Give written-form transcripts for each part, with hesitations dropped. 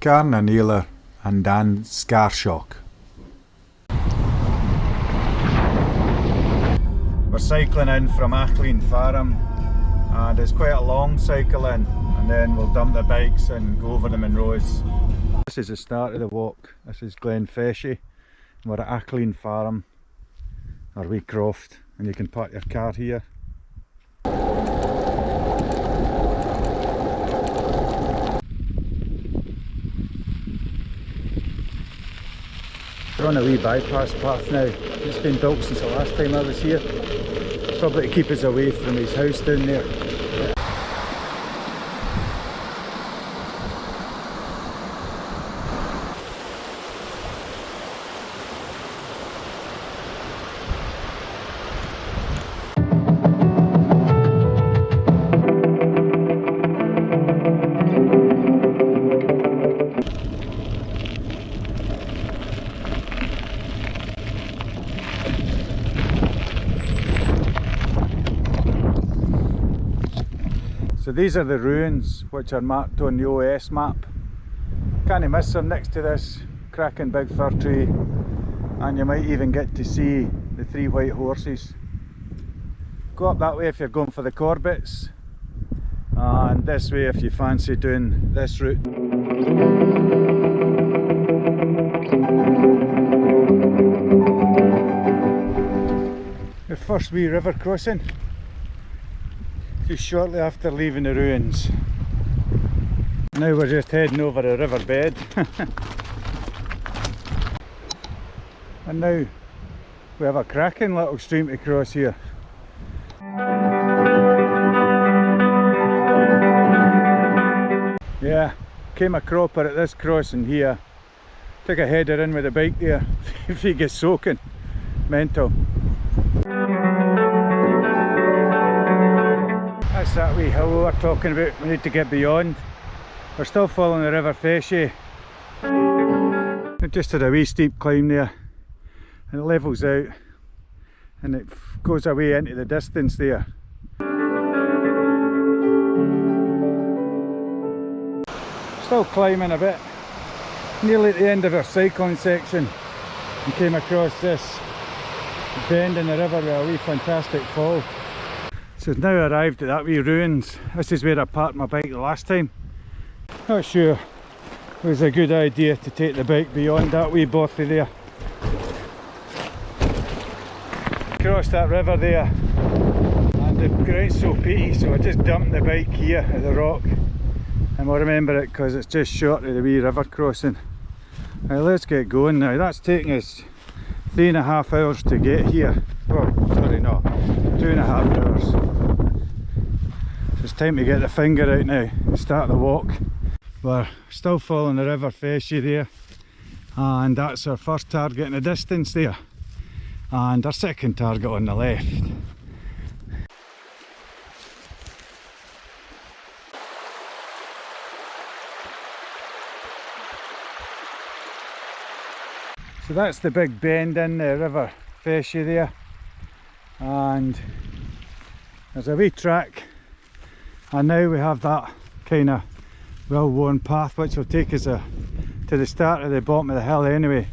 Carn-An-Fhidhleir and An-Sgarsoch. We're cycling in from An-Fhidhleir and it's quite a long cycle in, and then we'll dump the bikes and go over the Munros. This is the start of the walk. This is Glen-Feshie. We're at An-Fhidhleir, our wee croft, and you can park your car here. We're on a wee bypass path now. It's been built since the last time I was here. Probably to keep us away from his house down there. So these are the ruins which are marked on the OS map. Can't miss them next to this cracking big fir tree, and you might even get to see the 3 white horses. Go up that way if you're going for the Corbetts, and this way if you fancy doing this route. The first wee river crossing, just shortly after leaving the ruins. Now we're just heading over a riverbed. And now we have a cracking little stream to cross here. Yeah, came a cropper at this crossing here. Took a header in with the bike there. If you get soaking, mental. That's that wee hill we were talking about. We need to get beyond. We're still following the River-Feshie. It just had a wee steep climb there, and it levels out and it goes away into the distance there. Still climbing a bit. Nearly at the end of our cycling section, we came across this bend in the river with a wee fantastic fall. So we've now arrived at that wee ruins. This is where I parked my bike the last time. Not sure it was a good idea to take the bike beyond that wee bothy there. Crossed that river there, and the ground's so peaty, so I just dumped the bike here at the rock, and we'll remember it because it's just short of the wee river crossing. Right, let's get going now. That's taking us 3.5 hours to get here. Oh, sorry, no, 2.5 hours. So it's time to get the finger out now and start the walk. We're still following the River-Feshie there, and that's our first target in the distance there, and our second target on the left. So that's the big bend in the River-Feshie there, and there's a wee track, and now we have that kind of well-worn path which will take us to the start of the bottom of the hill anyway.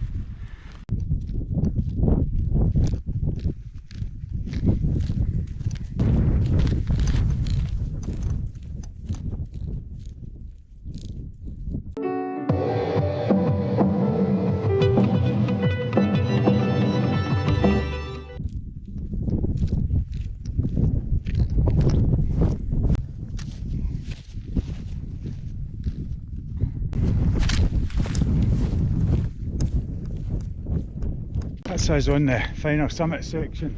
That's us on the final summit section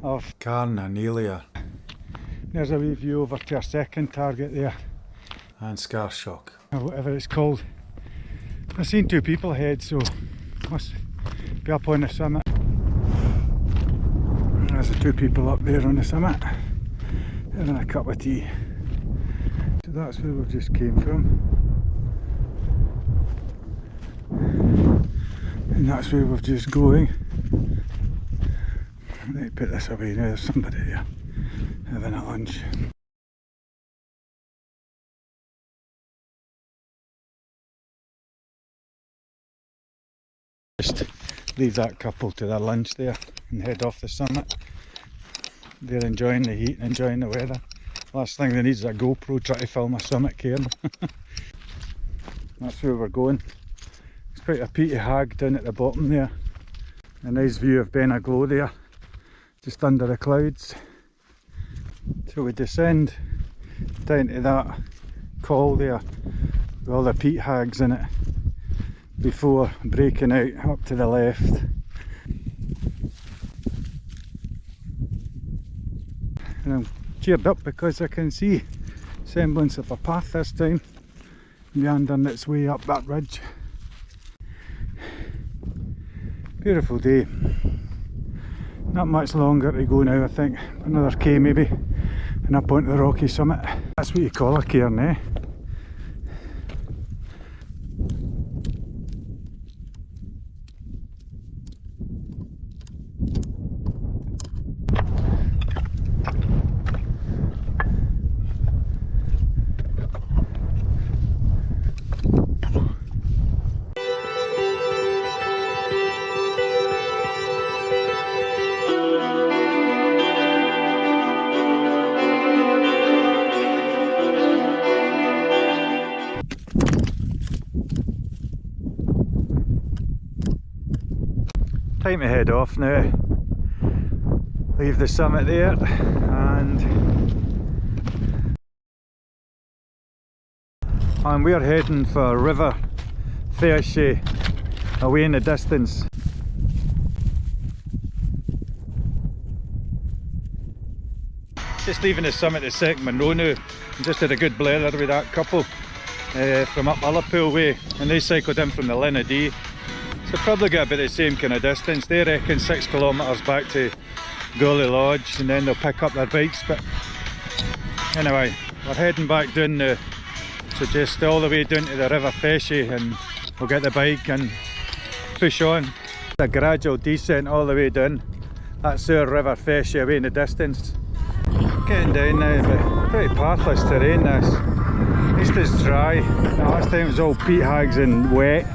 of Carn-An-Fhidhleir. There's a wee view over to our second target there. An-Sgarsoch. Or whatever it's called. I've seen 2 people ahead, so must be up on the summit. There's the 2 people up there on the summit having a cup of tea. So that's where we just came from. And that's where we're just going. Let me put this away now, there's somebody there having a lunch. Just leave that couple to their lunch there and head off the summit. They're enjoying the heat and enjoying the weather. Last thing they need is a GoPro trying to film a summit cairn. That's where we're going. It's quite a peaty hag down at the bottom there. A nice view of Ben Aglow there, just under the clouds. So we descend down to that col there with all the peat hags in it before breaking out up to the left. And I'm cheered up because I can see semblance of a path this time, meandering its way up that ridge. Beautiful day. Not much longer to go now, I think. Another K maybe, and up onto the rocky summit. That's what you call a cairn, eh? Time to head off now. Leave the summit there and we're heading for River-Feshie, away in the distance. Just leaving the summit to Second Munro now. Just had a good blether with that couple from up Ullapool way, and they cycled in from the Linnadee. So probably got about the same kind of distance. They reckon 6 kilometres back to Gully Lodge, and then they'll pick up their bikes. But anyway, we're heading back down now, so just all the way down to the River-Feshie, and we'll get the bike and push on. A gradual descent all the way down. That's our River-Feshie away in the distance. Getting down now, but pretty pathless terrain this. At least it's dry. Last time it was all peat hags and wet.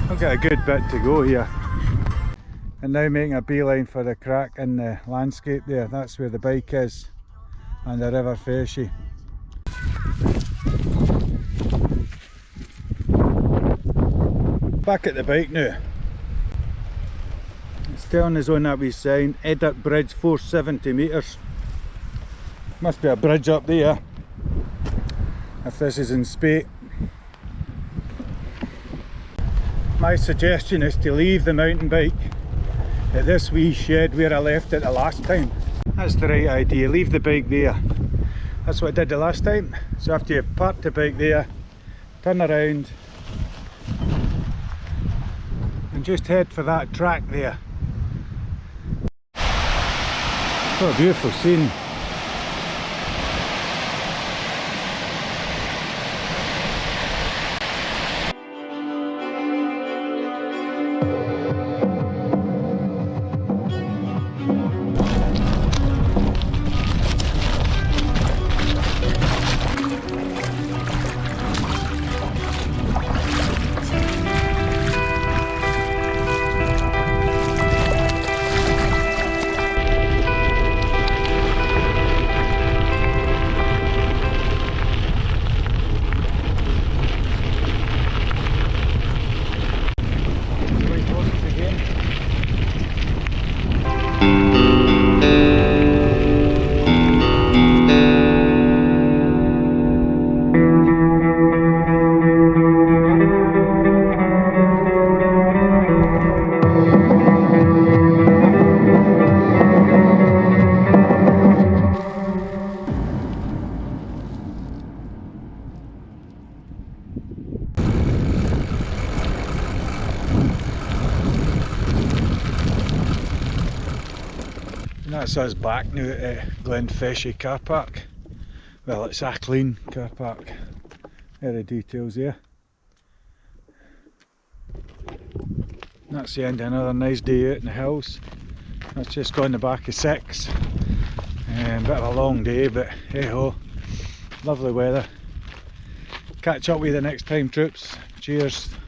I've got a good bit to go here. And now making a beeline for the crack in the landscape there. That's where the bike is, and the River-Feshie. Back at the bike now. It's telling us on that wee sign, Edit Bridge 470 metres. Must be a bridge up there, if this is in Spate. My suggestion is to leave the mountain bike at this wee shed where I left it the last time. That's the right idea, leave the bike there. That's what I did the last time. So after you've parked the bike there, turn around and just head for that track there. What a beautiful scene. That's us back now at Glen-Feshie car park. Well, it's a clean car park. There are the details there. That's the end of another nice day out in the hills. That's just gone the back of 6. Bit of a long day, but hey ho, lovely weather. Catch up with you the next time, troops. Cheers.